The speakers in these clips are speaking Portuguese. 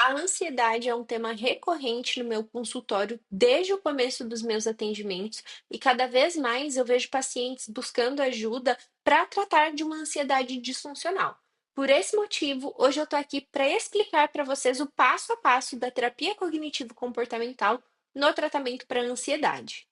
A ansiedade é um tema recorrente no meu consultório desde o começo dos meus atendimentos e cada vez mais eu vejo pacientes buscando ajuda para tratar de uma ansiedade disfuncional. Por esse motivo, hoje eu estou aqui para explicar para vocês o passo a passo da terapia cognitivo-comportamental no tratamento para ansiedade.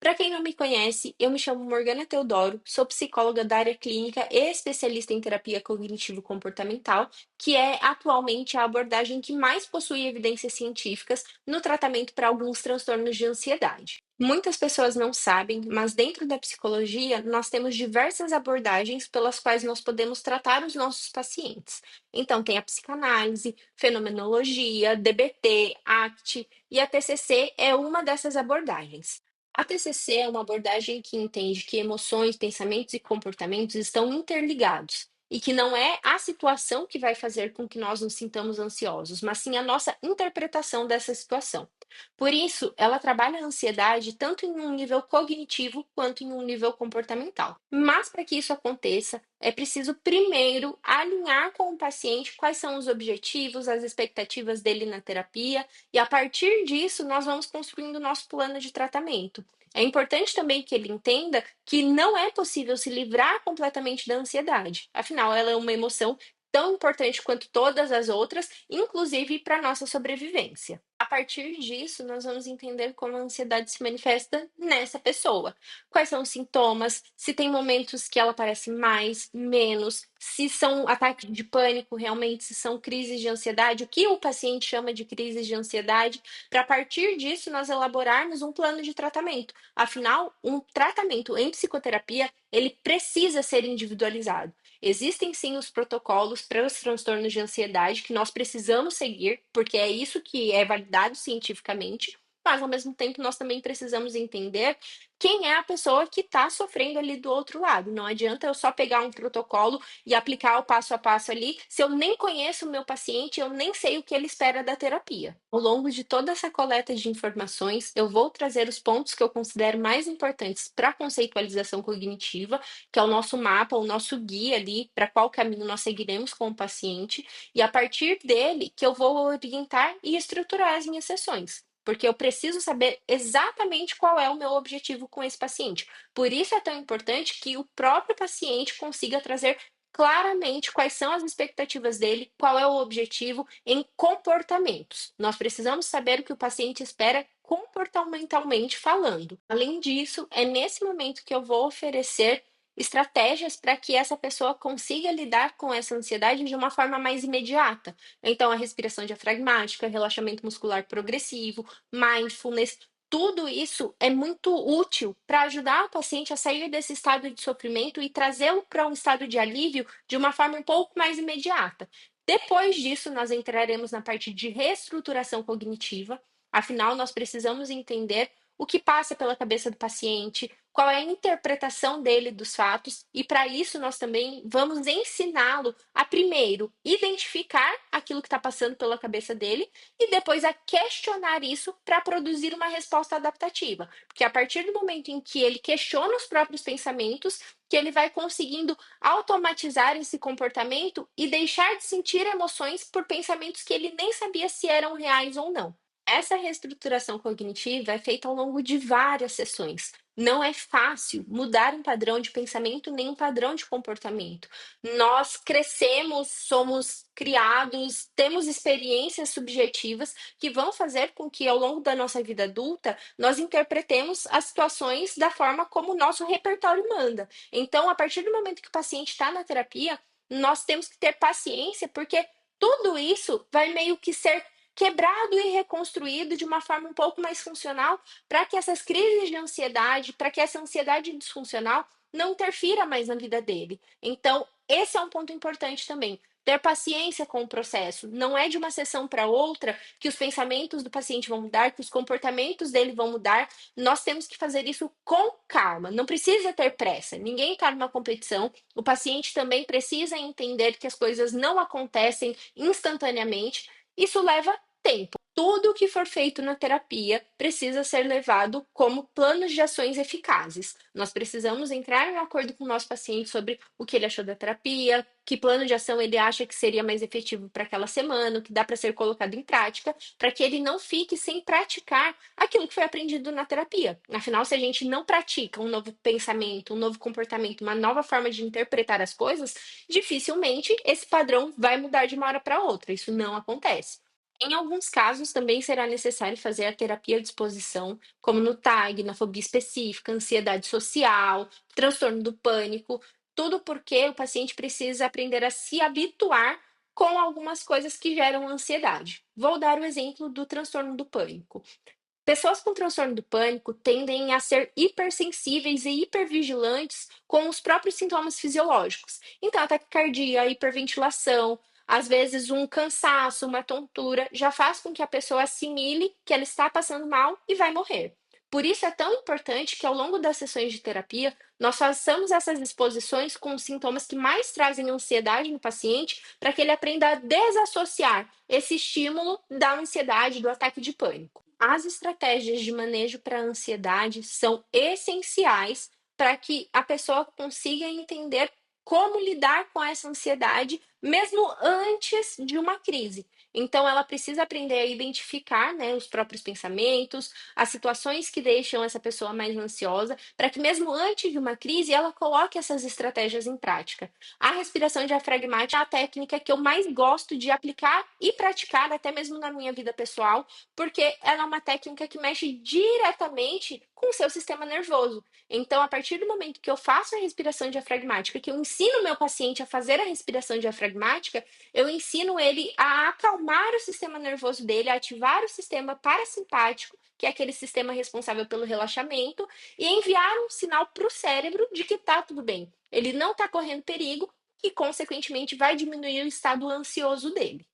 Para quem não me conhece, eu me chamo Morgana Teodoro, sou psicóloga da área clínica e especialista em terapia cognitivo-comportamental, que é atualmente a abordagem que mais possui evidências científicas no tratamento para alguns transtornos de ansiedade. Muitas pessoas não sabem, mas dentro da psicologia nós temos diversas abordagens pelas quais nós podemos tratar os nossos pacientes. Então, tem a psicanálise, fenomenologia, DBT, ACT e a TCC é uma dessas abordagens. A TCC é uma abordagem que entende que emoções, pensamentos e comportamentos estão interligados e que não é a situação que vai fazer com que nós nos sintamos ansiosos, mas sim a nossa interpretação dessa situação. Por isso, ela trabalha a ansiedade tanto em um nível cognitivo quanto em um nível comportamental. Mas para que isso aconteça, é preciso primeiro alinhar com o paciente quais são os objetivos, as expectativas dele na terapia, e a partir disso nós vamos construindo o nosso plano de tratamento. É importante também que ele entenda que não é possível se livrar completamente da ansiedade. Afinal, ela é uma emoção tão importante quanto todas as outras, inclusive para a nossa sobrevivência. A partir disso, nós vamos entender como a ansiedade se manifesta nessa pessoa. Quais são os sintomas, se tem momentos que ela aparece mais, menos, se são ataques de pânico realmente, se são crises de ansiedade, o que o paciente chama de crises de ansiedade, para a partir disso nós elaborarmos um plano de tratamento. Afinal, um tratamento em psicoterapia, ele precisa ser individualizado. Existem sim os protocolos para os transtornos de ansiedade que nós precisamos seguir, porque é isso que é validado cientificamente, mas ao mesmo tempo nós também precisamos entender quem é a pessoa que está sofrendo ali do outro lado. Não adianta eu só pegar um protocolo e aplicar o passo a passo ali, se eu nem conheço o meu paciente, eu nem sei o que ele espera da terapia. Ao longo de toda essa coleta de informações, eu vou trazer os pontos que eu considero mais importantes para a conceitualização cognitiva, que é o nosso mapa, o nosso guia ali para qual caminho nós seguiremos com o paciente, e a partir dele que eu vou orientar e estruturar as minhas sessões. Porque eu preciso saber exatamente qual é o meu objetivo com esse paciente. Por isso é tão importante que o próprio paciente consiga trazer claramente quais são as expectativas dele, qual é o objetivo em comportamentos. Nós precisamos saber o que o paciente espera comportamentalmente falando. Além disso, é nesse momento que eu vou oferecer estratégias para que essa pessoa consiga lidar com essa ansiedade de uma forma mais imediata. Então, a respiração diafragmática, relaxamento muscular progressivo, mindfulness, tudo isso é muito útil para ajudar o paciente a sair desse estado de sofrimento e trazê-lo para um estado de alívio de uma forma um pouco mais imediata. Depois disso, nós entraremos na parte de reestruturação cognitiva. Afinal, nós precisamos entender o que passa pela cabeça do paciente, qual é a interpretação dele dos fatos, e para isso nós também vamos ensiná-lo a primeiro identificar aquilo que está passando pela cabeça dele e depois a questionar isso para produzir uma resposta adaptativa. Porque a partir do momento em que ele questiona os próprios pensamentos, que ele vai conseguindo automatizar esse comportamento e deixar de sentir emoções por pensamentos que ele nem sabia se eram reais ou não. Essa reestruturação cognitiva é feita ao longo de várias sessões. Não é fácil mudar um padrão de pensamento nem um padrão de comportamento. Nós crescemos, somos criados, temos experiências subjetivas que vão fazer com que, ao longo da nossa vida adulta, nós interpretemos as situações da forma como o nosso repertório manda. Então, a partir do momento que o paciente está na terapia, nós temos que ter paciência, porque tudo isso vai meio que ser quebrado e reconstruído de uma forma um pouco mais funcional para que essas crises de ansiedade, para que essa ansiedade disfuncional não interfira mais na vida dele. Então, esse é um ponto importante também. Ter paciência com o processo. Não é de uma sessão para outra que os pensamentos do paciente vão mudar, que os comportamentos dele vão mudar. Nós temos que fazer isso com calma. Não precisa ter pressa. Ninguém está numa competição. O paciente também precisa entender que as coisas não acontecem instantaneamente. Isso leva tempo. Tudo que for feito na terapia precisa ser levado como planos de ações eficazes. Nós precisamos entrar em acordo com o nosso paciente sobre o que ele achou da terapia, que plano de ação ele acha que seria mais efetivo para aquela semana, o que dá para ser colocado em prática, para que ele não fique sem praticar aquilo que foi aprendido na terapia. Afinal, se a gente não pratica um novo pensamento, um novo comportamento, uma nova forma de interpretar as coisas, dificilmente esse padrão vai mudar de uma hora para outra. Isso não acontece. Em alguns casos, também será necessário fazer a terapia de exposição, como no TAG, na fobia específica, ansiedade social, transtorno do pânico, tudo porque o paciente precisa aprender a se habituar com algumas coisas que geram ansiedade. Vou dar o exemplo do transtorno do pânico. Pessoas com transtorno do pânico tendem a ser hipersensíveis e hipervigilantes com os próprios sintomas fisiológicos. Então, a taquicardia, a hiperventilação, às vezes um cansaço, uma tontura, já faz com que a pessoa assimile que ela está passando mal e vai morrer. Por isso é tão importante que ao longo das sessões de terapia, nós façamos essas exposições com os sintomas que mais trazem ansiedade no paciente, para que ele aprenda a desassociar esse estímulo da ansiedade, do ataque de pânico. As estratégias de manejo para a ansiedade são essenciais para que a pessoa consiga entender como lidar com essa ansiedade, mesmo antes de uma crise. Então, ela precisa aprender a identificar, né, os próprios pensamentos, as situações que deixam essa pessoa mais ansiosa, para que mesmo antes de uma crise, ela coloque essas estratégias em prática. A respiração diafragmática é a técnica que eu mais gosto de aplicar e praticar, até mesmo na minha vida pessoal, porque ela é uma técnica que mexe diretamente com o seu sistema nervoso. Então, a partir do momento que eu faço a respiração diafragmática, que eu ensino o meu paciente a fazer a respiração diafragmática, eu ensino ele a acalmar o sistema nervoso dele, a ativar o sistema parasimpático, que é aquele sistema responsável pelo relaxamento, e enviar um sinal para o cérebro de que está tudo bem. Ele não está correndo perigo e, consequentemente, vai diminuir o estado ansioso dele.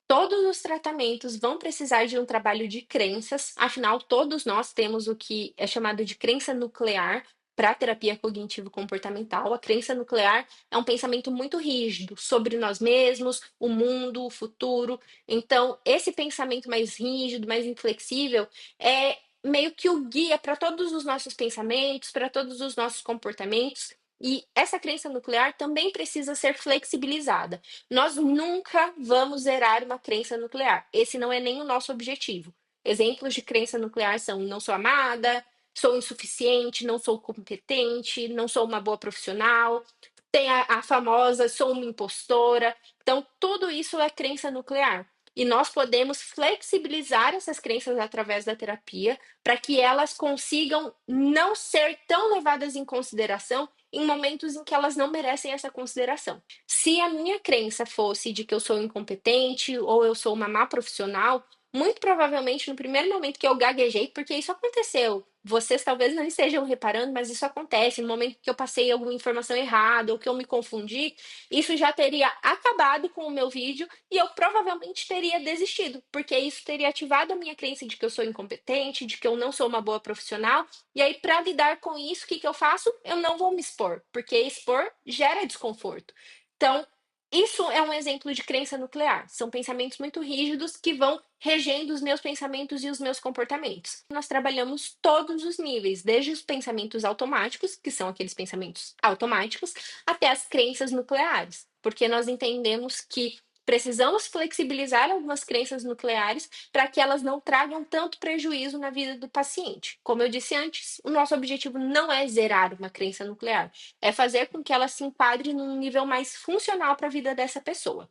Todos os tratamentos vão precisar de um trabalho de crenças, afinal, todos nós temos o que é chamado de crença nuclear para a terapia cognitivo-comportamental. A crença nuclear é um pensamento muito rígido sobre nós mesmos, o mundo, o futuro. Então, esse pensamento mais rígido, mais inflexível, é meio que o guia para todos os nossos pensamentos, para todos os nossos comportamentos. E essa crença nuclear também precisa ser flexibilizada. Nós nunca vamos zerar uma crença nuclear. Esse não é nem o nosso objetivo. Exemplos de crença nuclear são: não sou amada, sou insuficiente, não sou competente, não sou uma boa profissional. Tem a famosa sou uma impostora. Então, tudo isso é crença nuclear. E nós podemos flexibilizar essas crenças através da terapia para que elas consigam não ser tão levadas em consideração em momentos em que elas não merecem essa consideração. Se a minha crença fosse de que eu sou incompetente ou eu sou uma má profissional, muito provavelmente no primeiro momento que eu gaguejei, porque isso aconteceu. Vocês talvez não estejam reparando, mas isso acontece. No momento que eu passei alguma informação errada ou que eu me confundi, isso já teria acabado com o meu vídeo e eu provavelmente teria desistido, porque isso teria ativado a minha crença de que eu sou incompetente, de que eu não sou uma boa profissional. E aí, para lidar com isso, o que que eu faço? Eu não vou me expor, porque expor gera desconforto. Então, isso é um exemplo de crença nuclear. São pensamentos muito rígidos que vão regendo os meus pensamentos e os meus comportamentos. Nós trabalhamos todos os níveis, desde os pensamentos automáticos, que são aqueles pensamentos automáticos, até as crenças nucleares, porque nós entendemos que precisamos flexibilizar algumas crenças nucleares para que elas não tragam tanto prejuízo na vida do paciente. Como eu disse antes, o nosso objetivo não é zerar uma crença nuclear, é fazer com que ela se enquadre num nível mais funcional para a vida dessa pessoa.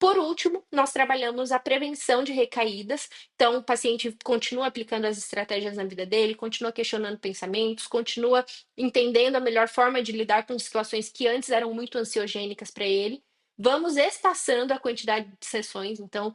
Por último, nós trabalhamos a prevenção de recaídas. Então, o paciente continua aplicando as estratégias na vida dele, continua questionando pensamentos, continua entendendo a melhor forma de lidar com situações que antes eram muito ansiogênicas para ele. Vamos espaçando a quantidade de sessões. Então,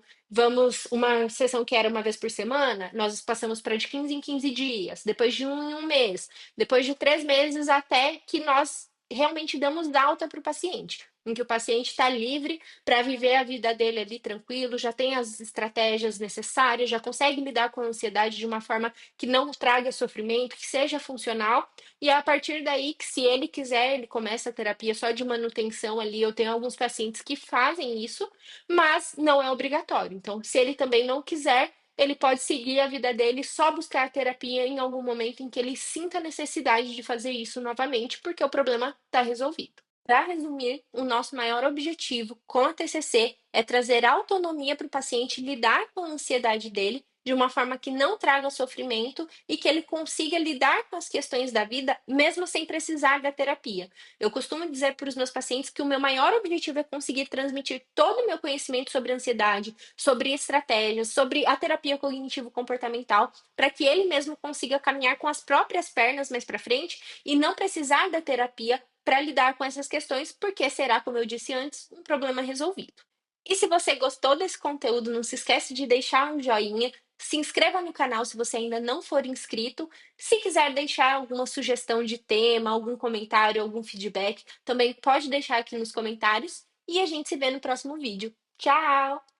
uma sessão que era uma vez por semana, nós passamos para de 15 em 15 dias, depois de um em um mês, depois de 3 meses, até que nós realmente damos alta para o paciente, em que o paciente está livre para viver a vida dele ali tranquilo, já tem as estratégias necessárias, já consegue lidar com a ansiedade de uma forma que não traga sofrimento, que seja funcional, e é a partir daí que, se ele quiser, ele começa a terapia só de manutenção ali. Eu tenho alguns pacientes que fazem isso, mas não é obrigatório. Então, se ele também não quiser, ele pode seguir a vida dele e só buscar terapia em algum momento em que ele sinta necessidade de fazer isso novamente, porque o problema está resolvido. Para resumir, o nosso maior objetivo com a TCC é trazer autonomia para o paciente lidar com a ansiedade dele de uma forma que não traga sofrimento e que ele consiga lidar com as questões da vida mesmo sem precisar da terapia. Eu costumo dizer para os meus pacientes que o meu maior objetivo é conseguir transmitir todo o meu conhecimento sobre ansiedade, sobre estratégias, sobre a terapia cognitivo-comportamental, para que ele mesmo consiga caminhar com as próprias pernas mais para frente e não precisar da terapia para lidar com essas questões, porque será, como eu disse antes, um problema resolvido. E se você gostou desse conteúdo, não se esquece de deixar um joinha, se inscreva no canal se você ainda não for inscrito. Se quiser deixar alguma sugestão de tema, algum comentário, algum feedback, também pode deixar aqui nos comentários. E a gente se vê no próximo vídeo. Tchau!